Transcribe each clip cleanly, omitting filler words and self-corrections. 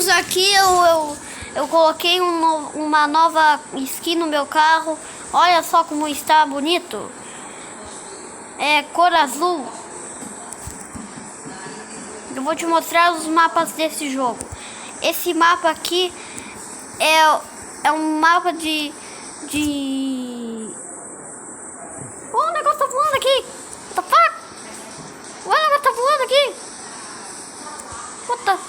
amigos, aqui eu coloquei uma nova skin no meu carro. Olha só como está bonito. É cor azul. Eu vou te mostrar os mapas desse jogo. Esse mapa aqui é um mapa de... Oh, o negócio tá voando aqui. What the fuck? O negócio tá voando aqui. Puta.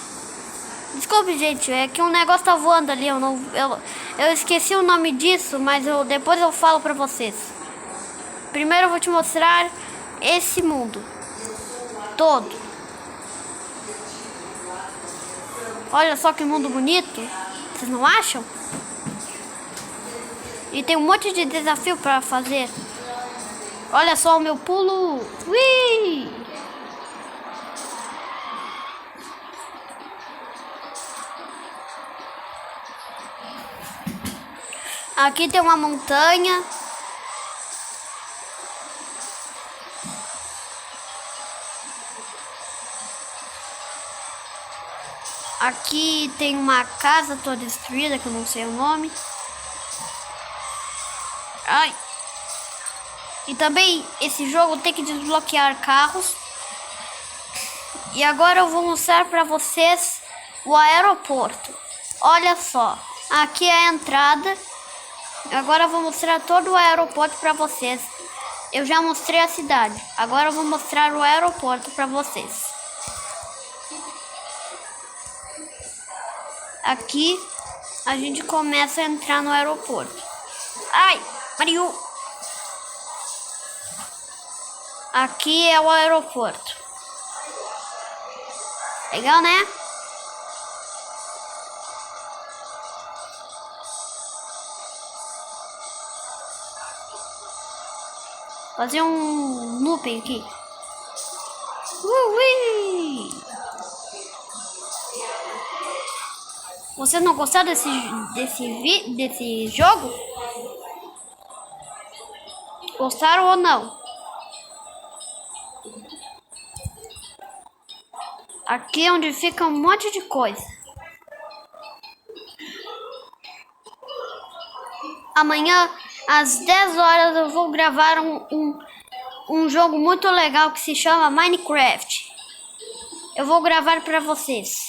Desculpe, gente, é que um negócio tá voando ali. Eu esqueci o nome disso, mas depois eu falo pra vocês. Primeiro eu vou te mostrar esse mundo todo. Olha só que mundo bonito. Vocês não acham? E tem um monte de desafio pra fazer. Olha só o meu pulo. Ui! Aqui tem uma montanha. Aqui tem uma casa toda destruída, que eu não sei o nome. Ai. E também esse jogo tem que desbloquear carros. E agora eu vou mostrar para vocês o aeroporto. Olha só, aqui é a entrada. Agora eu vou mostrar todo o aeroporto para vocês. Eu já mostrei a cidade. Agora eu vou mostrar o aeroporto para vocês. Aqui a gente começa a entrar no aeroporto. Ai, Mario! Aqui é o aeroporto. Legal, né? Fazer um looping aqui. Ui! Vocês não gostaram desse jogo? Gostaram ou não? Aqui é onde fica um monte de coisa. Amanhã, às 10 horas, eu vou gravar um jogo muito legal que se chama Minecraft. Eu vou gravar para vocês.